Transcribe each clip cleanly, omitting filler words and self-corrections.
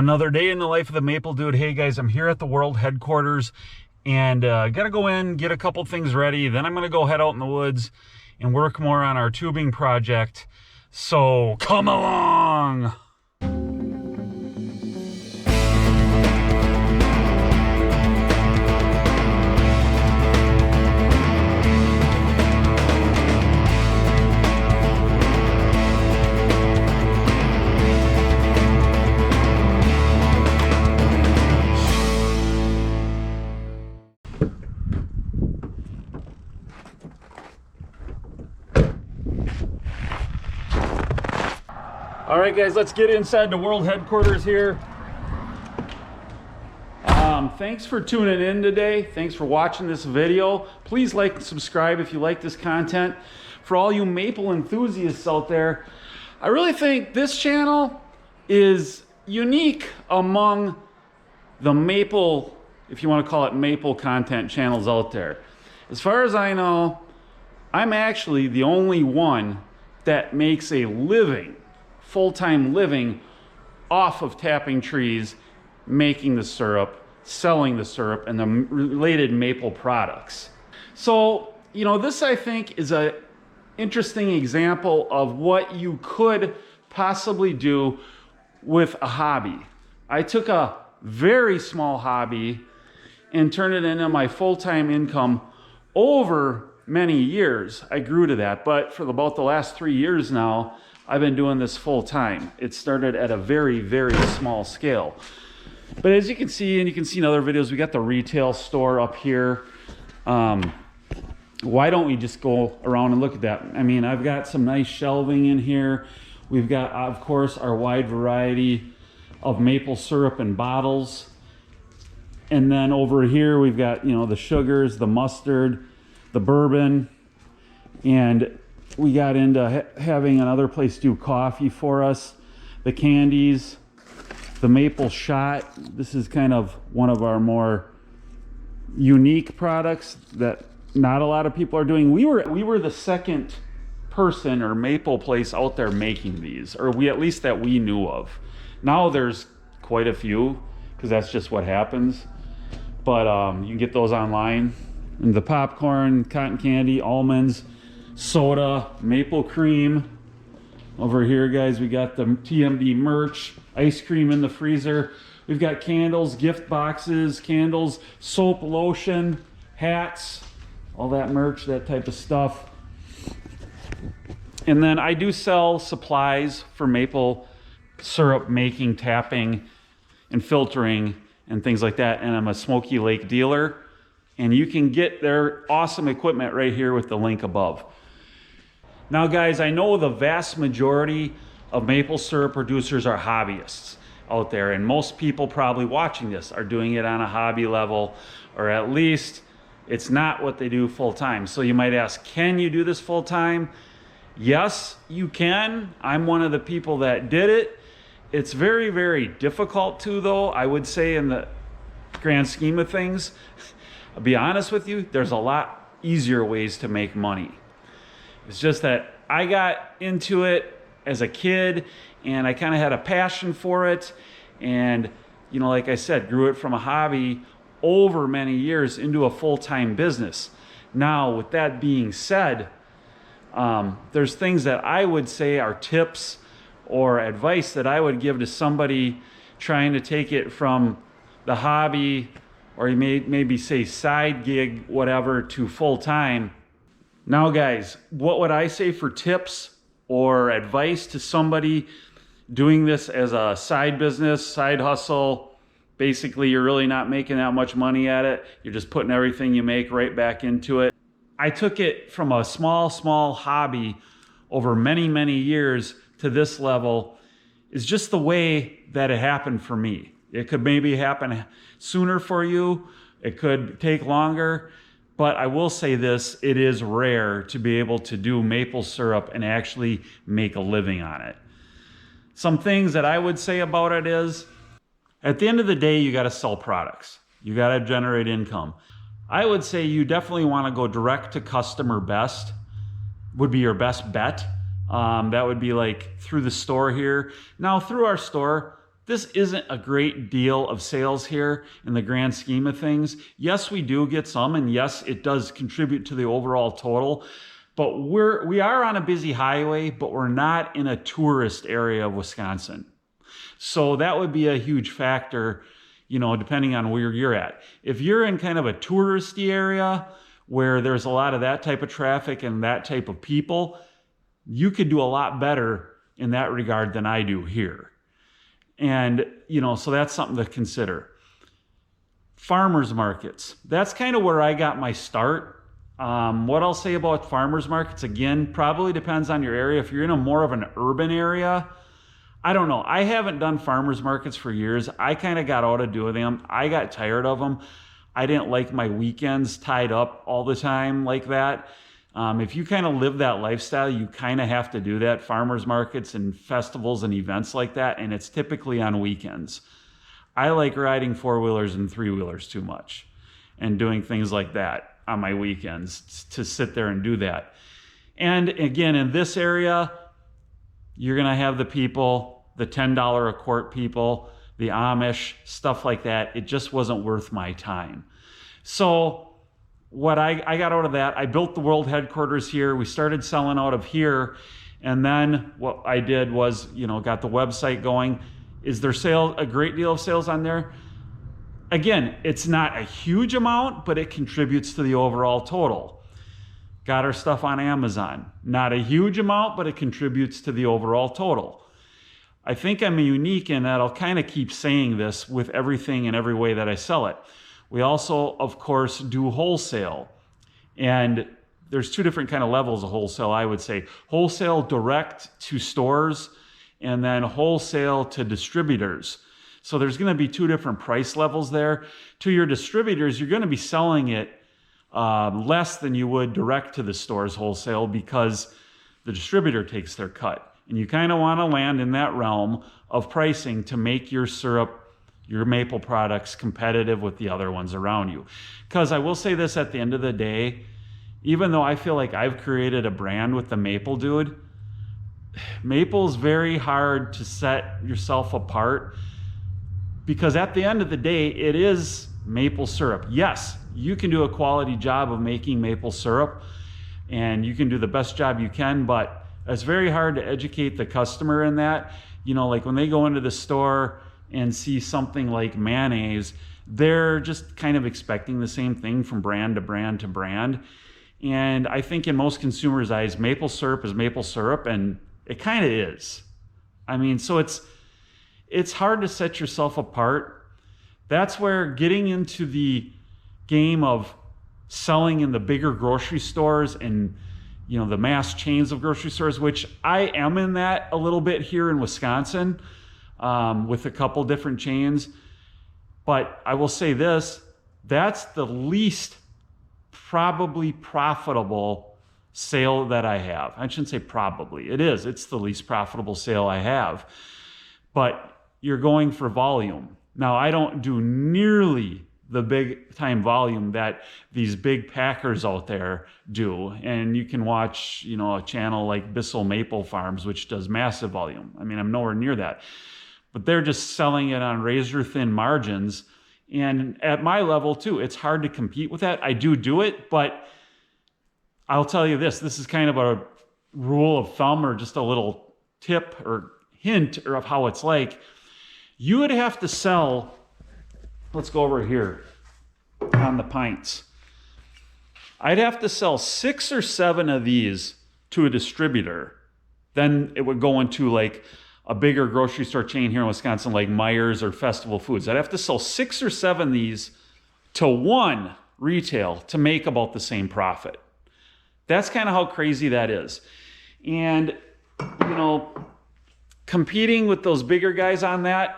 Another day in the life of the Maple Dude. Hey guys, I'm here at the world headquarters and gotta go in, get a couple things ready. Then I'm gonna go head out in the woods and work more on our tubing project. So come along. All right, guys, let's get inside the world headquarters here. Thanks for tuning in today. Thanks for watching this video. Please like and subscribe if you like this content. For all you maple enthusiasts out there, I really think this channel is unique among the maple, if you want to call it maple content channels out there. As far as I know, I'm actually the only one that makes a living, full-time living off of tapping trees, making the syrup, selling the syrup, and the related maple products. So, you know, this I think is an interesting example of what you could possibly do with a hobby. I took a very small hobby and turned it into my full-time income over many years. I grew to that, but for about the last 3 years now, I've been doing this full time. It started at a very, very small scale. But as you can see, and you can see in other videos, we got the retail store up here. Why don't we just go around and look at that? I mean, I've got some nice shelving in here. We've got, of course, our wide variety of maple syrup in bottles. And then over here, we've got, you know, the sugars, the mustard, the bourbon, and we got into having another place do coffee for us, the candies, the maple shot. This is kind of one of our more unique products that not a lot of people are doing. We were the second person or maple place out there making these, or at least that we knew of. Now there's quite a few, because that's just what happens. But you can get those online. And the popcorn, cotton candy, almonds, soda, maple cream. Over here, guys, we got the TMD merch, ice cream in the freezer. We've got candles, gift boxes, candles, soap, lotion, hats, all that merch, that type of stuff. And then I do sell supplies for maple syrup making, tapping, and filtering, and things like that. And I'm a Smoky Lake dealer. And you can get their awesome equipment right here with the link above. Now guys, I know the vast majority of maple syrup producers are hobbyists out there, and most people probably watching this are doing it on a hobby level, or at least it's not what they do full time. So you might ask, can you do this full time? Yes, you can. I'm one of the people that did it. It's very, very difficult to, though, I would say, in the grand scheme of things. I'll be honest with you, there's a lot easier ways to make money. It's just that I got into it as a kid and I kind of had a passion for it. And, you know, like I said, grew it from a hobby over many years into a full-time business. Now, with that being said, there's things that I would say are tips or advice that I would give to somebody trying to take it from the hobby, or you maybe say side gig, whatever, to full-time. Now guys, what would I say for tips or advice to somebody doing this as a side business, side hustle? Basically, you're really not making that much money at it. You're just putting everything you make right back into it. I took it from a small hobby over many, many years to this level. Is just the way that it happened for me. It could maybe happen sooner for you. It could take longer. But I will say this, it is rare to be able to do maple syrup and actually make a living on it. Some things that I would say about it is, at the end of the day, you got to sell products. You got to generate income. I would say you definitely want to go direct to customer best, would be your best bet. That would be like through the store here. Now through our store, this isn't a great deal of sales here in the grand scheme of things. Yes, we do get some, and yes, it does contribute to the overall total. But we are on a busy highway, but we're not in a tourist area of Wisconsin. So that would be a huge factor, depending on where you're at. If you're in kind of a touristy area where there's a lot of that type of traffic and that type of people, you could do a lot better in that regard than I do here. And, so that's something to consider. Farmers markets. That's kind of where I got my start. What I'll say about farmers markets, again, probably depends on your area. If you're in a more of an urban area, I don't know. I haven't done farmers markets for years. I kind of got out of doing them. I got tired of them. I didn't like my weekends tied up all the time like that. If you kind of live that lifestyle, you kind of have to do that, farmers markets and festivals and events like that, and it's typically on weekends. I like riding four-wheelers and three-wheelers too much and doing things like that on my weekends to sit there and do that. And again, in this area, you're going to have the people, the $10 a quart people, the Amish, stuff like that. It just wasn't worth my time. So what I got out of that, I built the world headquarters here. We started selling out of here. And then what I did was, got the website going. Is there a great deal of sales on there? Again, it's not a huge amount, but it contributes to the overall total. Got our stuff on Amazon. Not a huge amount, but it contributes to the overall total. I think I'm unique in that I'll kind of keep saying this with everything and every way that I sell it. We also, of course, do wholesale. And there's two different kind of levels of wholesale, I would say. Wholesale direct to stores, and then wholesale to distributors. So there's going to be two different price levels there. To your distributors, you're going to be selling it less than you would direct to the stores wholesale because the distributor takes their cut. And you kind of want to land in that realm of pricing to make your syrup, your maple products competitive with the other ones around you. Because I will say this, at the end of the day, even though I feel like I've created a brand with the Maple Dude, maple is very hard to set yourself apart because at the end of the day, it is maple syrup. Yes, you can do a quality job of making maple syrup and you can do the best job you can, but it's very hard to educate the customer in that. Like when they go into the store and see something like mayonnaise, they're just kind of expecting the same thing from brand to brand to brand. And I think in most consumers' eyes, maple syrup is maple syrup, and it kind of is. So it's hard to set yourself apart. That's where getting into the game of selling in the bigger grocery stores and the mass chains of grocery stores, which I am in that a little bit here in Wisconsin with a couple different chains. But I will say this, that's the least probably profitable sale that I have. I shouldn't say probably. It's the least profitable sale I have. But you're going for volume. Now, I don't do nearly the big time volume that these big packers out there do. And you can watch, a channel like Bissell Maple Farms, which does massive volume. I'm nowhere near that. But they're just selling it on razor thin margins. And at my level too, it's hard to compete with that. I do it, but I'll tell you this is kind of a rule of thumb or just a little tip or hint or of how it's like. You would have to sell, let's go over here on the pints. I'd have to sell 6 or 7 of these to a distributor. Then it would go into like a bigger grocery store chain here in Wisconsin, like Meijer's or Festival Foods. I'd have to sell 6 or 7 of these to one retail to make about the same profit. That's kind of how crazy that is. And, competing with those bigger guys on that,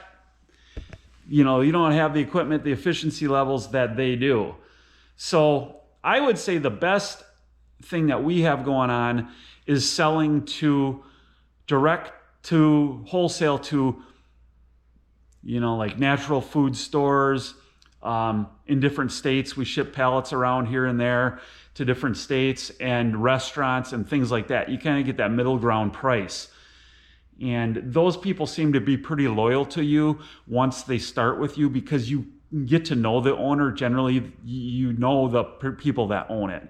you don't have the equipment, the efficiency levels that they do. So I would say the best thing that we have going on is selling to direct to wholesale to, like natural food stores in different states. We ship pallets around here and there to different states and restaurants and things like that. You kind of get that middle ground price. And those people seem to be pretty loyal to you once they start with you, because you get to know the owner. Generally, you know the people that own it,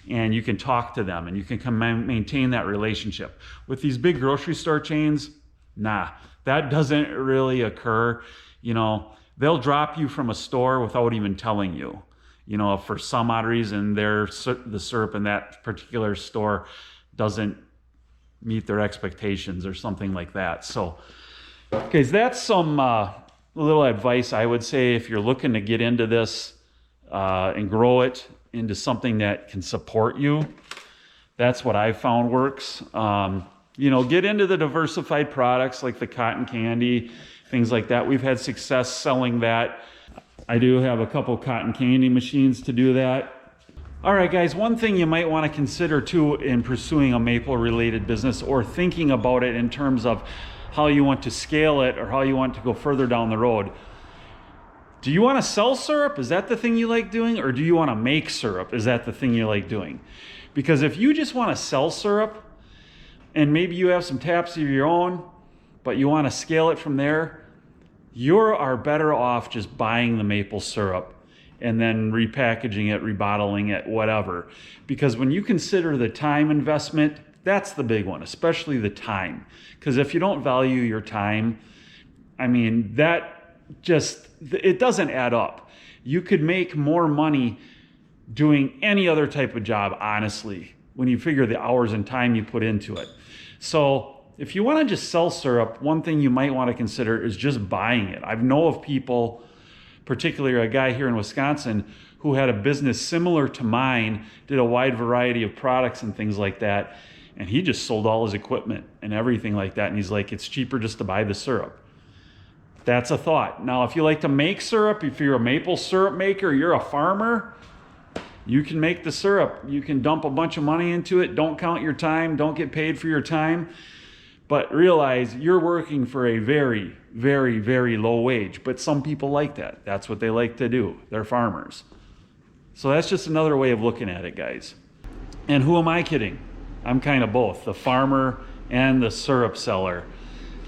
and you can talk to them and you can maintain that relationship. With these big grocery store chains, nah, that doesn't really occur. You know, they'll drop you from a store without even telling you. You know, for some odd reason, the syrup in that particular store doesn't meet their expectations or something like that. So, okay, so that's some little advice I would say if you're looking to get into this and grow it into something that can support you. That's what I found works. You know, get into the diversified products like the cotton candy, things like that. We've had success selling that. I do have a couple cotton candy machines to do that. All right, guys, one thing you might want to consider too in pursuing a maple related business, or thinking about it in terms of how you want to scale it or how you want to go further down the road. Do you want to sell syrup? Is that the thing you like doing? Or do you want to make syrup? Is that the thing you like doing? Because if you just want to sell syrup, and maybe you have some taps of your own, but you want to scale it from there, you are better off just buying the maple syrup and then repackaging it, rebottling it, whatever. Because when you consider the time investment, that's the big one, especially the time. Because if you don't value your time, I mean, that just, it doesn't add up. You could make more money doing any other type of job, honestly, when you figure the hours and time you put into it. So if you want to just sell syrup, one thing you might want to consider is just buying it. I know of people, particularly a guy here in Wisconsin, who had a business similar to mine, did a wide variety of products and things like that, and he just sold all his equipment and everything like that, and he's like, it's cheaper just to buy the syrup. That's a thought. Now, if you like to make syrup, if you're a maple syrup maker, you're a farmer, you can make the syrup. You can dump a bunch of money into it. Don't count your time. Don't get paid for your time. But realize you're working for a very, very, very low wage. But some people like that. That's what they like to do. They're farmers. So that's just another way of looking at it, guys. And who am I kidding? I'm kind of both, the farmer and the syrup seller.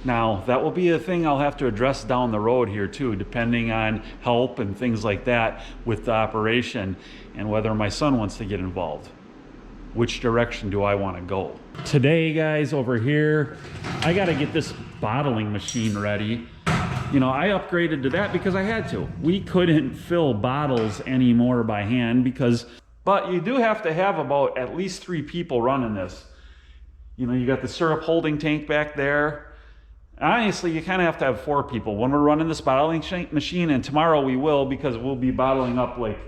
Now, that will be a thing I'll have to address down the road here too, depending on help and things like that with the operation and whether my son wants to get involved. Which direction do I want to go? Today, guys, over here, I got to get this bottling machine ready. You know, I upgraded to that because I had to. We couldn't fill bottles anymore by hand but you do have to have about at least 3 people running this. You know, you got the syrup holding tank back there. Honestly, you kind of have to have 4 people. When we're running this bottling machine, and tomorrow we will, because we'll be bottling up like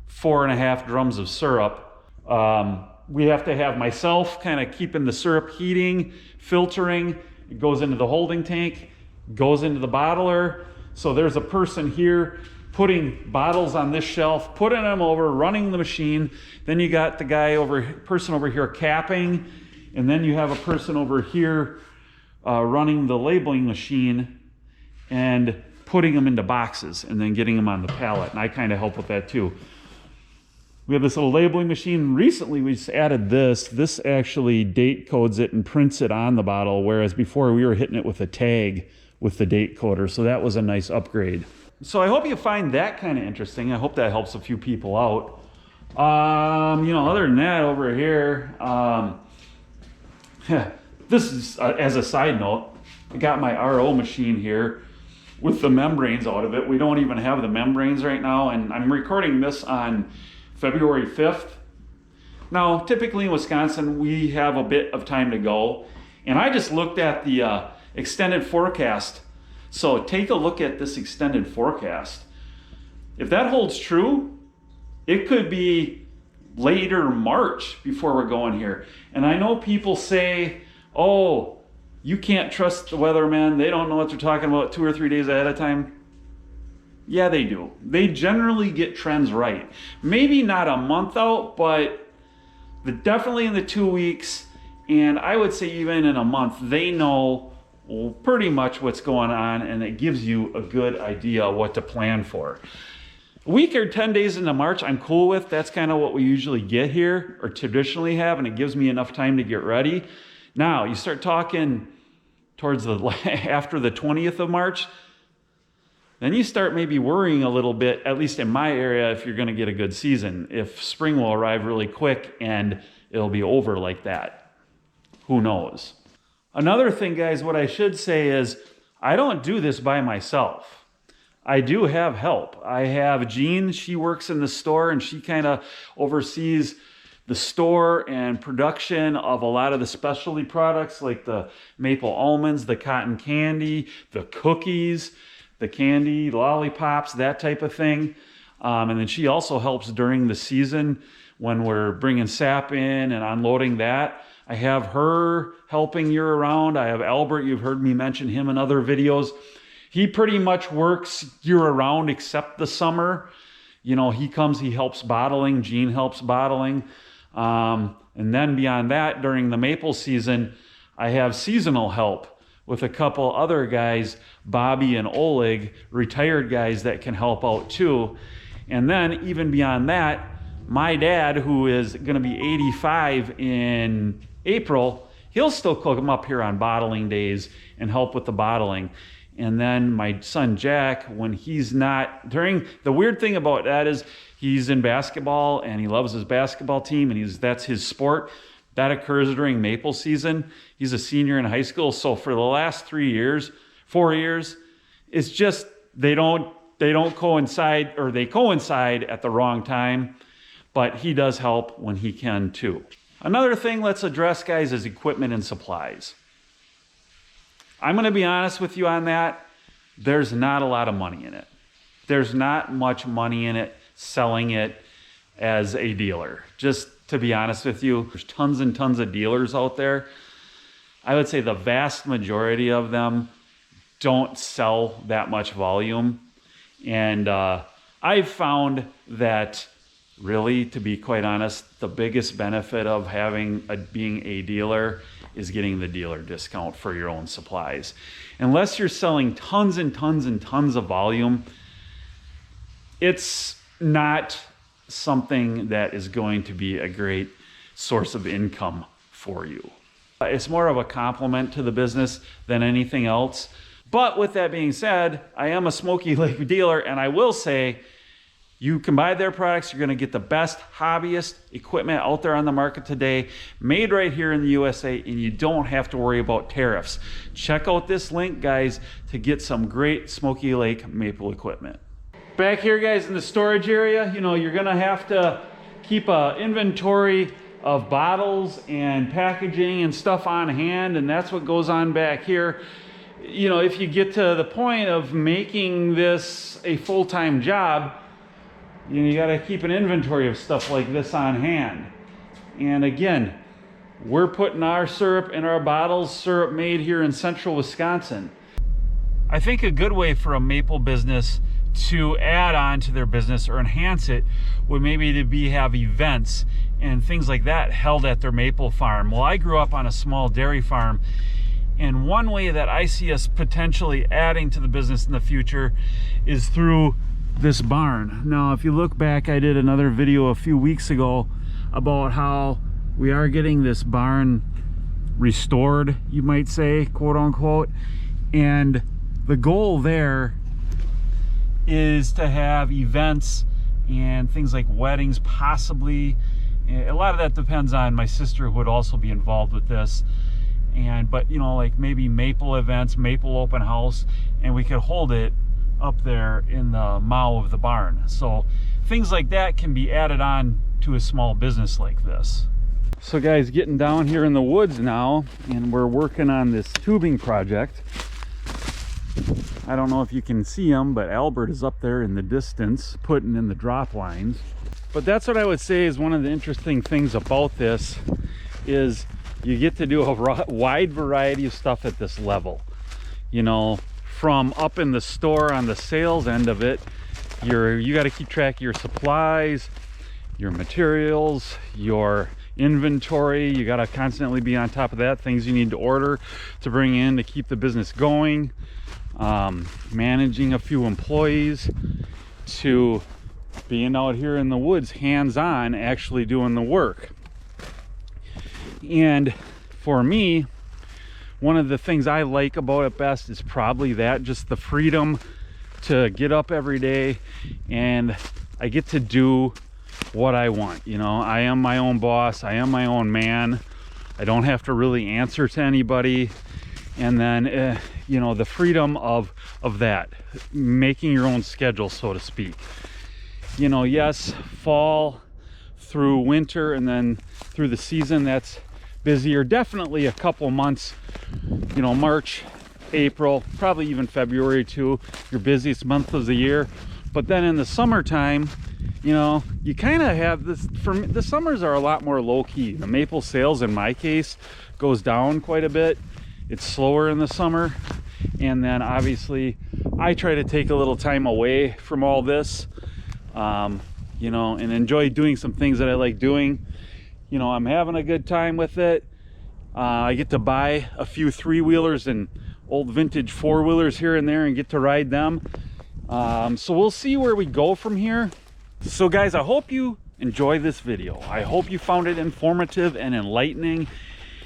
4.5 drums of syrup. We have to have myself kind of keeping the syrup heating, filtering. It goes into the holding tank, goes into the bottler. So there's a person here putting bottles on this shelf, putting them over, running the machine. Then you got the person over here capping, and then you have a person over here running the labeling machine and putting them into boxes and then getting them on the pallet. And I kind of help with that too. We have this little labeling machine. Recently, we just added this. This actually date codes it and prints it on the bottle, whereas before we were hitting it with a tag with the date coder. So that was a nice upgrade. So I hope you find that kind of interesting. I hope that helps a few people out. You know, other than that, over here, this is, as a side note, I got my RO machine here with the membranes out of it. We don't even have the membranes right now, and I'm recording this on February 5th. Now, typically in Wisconsin, we have a bit of time to go, and I just looked at the extended forecast. So take a look at this extended forecast. If that holds true, it could be later March before we're going here. And I know people say, oh, you can't trust the weathermen. They don't know what they're talking about 2 or 3 days ahead of time. Yeah, they do. They generally get trends right. Maybe not a month out, but definitely in the 2 weeks. And I would say even in a month, they know pretty much what's going on, and it gives you a good idea of what to plan for. A week or 10 days into March, I'm cool with. That's kind of what we usually get here, or traditionally have, and it gives me enough time to get ready. Now, you start talking towards the after the 20th of March, then you start maybe worrying a little bit, at least in my area, if you're going to get a good season. If spring will arrive really quick and it'll be over like that. Who knows? Another thing, guys, what I should say is I don't do this by myself. I do have help. I have Jean, she works in the store and she kind of oversees the store and production of a lot of the specialty products like the maple almonds, the cotton candy, the cookies, the candy, lollipops, that type of thing. And then she also helps during the season when we're bringing sap in and unloading that. I have her helping year round. I have Albert, you've heard me mention him in other videos. He pretty much works year round except the summer. You know, he comes, he helps bottling, Jean helps bottling. And then beyond that, during the maple season, I have seasonal help with a couple other guys, Bobby and Oleg, retired guys that can help out too. And then even beyond that, my dad, who is going to be 85 in April, he'll still come up here on bottling days and help with the bottling. And then my son Jack, when he's not the weird thing about that is he's in basketball and he loves his basketball team and that's his sport. That occurs during maple season. He's a senior in high school. So for the last 4 years, it's just they don't coincide, or they coincide at the wrong time, but he does help when he can too. Another thing let's address, guys, is equipment and supplies. I'm going to be honest with you on that. There's not a lot of money in it. There's not much money in it selling it as a dealer. Just to be honest with you, there's tons and tons of dealers out there. I would say the vast majority of them don't sell that much volume. And I've found that really, to be quite honest, the biggest benefit of being a dealer is getting the dealer discount for your own supplies. Unless you're selling tons and tons and tons of volume, it's not something that is going to be a great source of income for you. It's more of a compliment to the business than anything else. But with that being said, I am a Smoky Lake dealer, and I will say you can buy their products. You're going to get the best hobbyist equipment out there on the market today, made right here in the USA, and you don't have to worry about tariffs. Check out this link, guys, to get some great Smoky Lake maple equipment. Back here, guys, in the storage area, you know, you're going to have to keep an inventory of bottles and packaging and stuff on hand, and that's what goes on back here. You know, if you get to the point of making this a full-time job, you got to keep an inventory of stuff like this on hand. And again, we're putting our syrup in our bottles, syrup made here in central Wisconsin. I think a good way for a maple business to add on to their business or enhance it would maybe to have events and things like that held at their maple farm. Well, I grew up on a small dairy farm, and one way that I see us potentially adding to the business in the future is through this barn. Now, if you look back, I did another video a few weeks ago about how we are getting this barn restored, you might say, quote unquote, and the goal there is to have events and things like weddings, possibly. A lot of that depends on my sister, who would also be involved with this. But you know, like maybe maple events, maple open house, and we could hold it up there in the mow of the barn. So things like that can be added on to a small business like this. So guys, getting down here in the woods now, and we're working on this tubing project. I don't know if you can see him, but Albert is up there in the distance putting in the drop lines. But that's what I would say is one of the interesting things about this is you get to do a wide variety of stuff at this level. You know, from up in the store on the sales end of it, you got to keep track of your supplies, your materials, your inventory. You got to constantly be on top of that, things you need to order to bring in to keep the business going. Managing a few employees, to being out here in the woods hands-on, actually doing the work. And for me, one of the things I like about it best is probably that, just the freedom to get up every day and I get to do what I want. You know, I am my own boss, I am my own man. I don't have to really answer to anybody. And then you know, the freedom of that, making your own schedule, so to speak. You know, yes, fall through winter and then through the season, that's busier. Definitely a couple months, you know, March, April, probably even February too, your busiest month of the year. But then in the summertime, you know, you kind of have this, for me, the summers are a lot more low-key. The maple sales, in my case, goes down quite a bit. It's slower in the summer. And then obviously I try to take a little time away from all this, you know, and enjoy doing some things that I like doing. You know, I'm having a good time with it. I get to buy a few three-wheelers and old vintage four-wheelers here and there and get to ride them. So we'll see where we go from here. So guys, I hope you enjoy this video. I hope you found it informative and enlightening,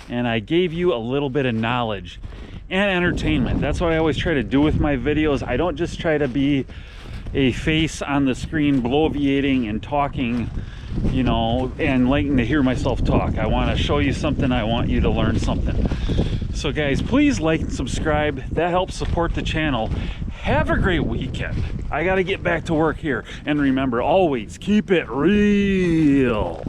and I gave you a little bit of knowledge and entertainment. That's what I always try to do with my videos. I don't just try to be a face on the screen bloviating and talking, you know, and liking to hear myself talk. I want to show you something. I want you to learn something. So guys, please like and subscribe. That helps support the channel. Have a great weekend. I got to get back to work here. And remember, always keep it real.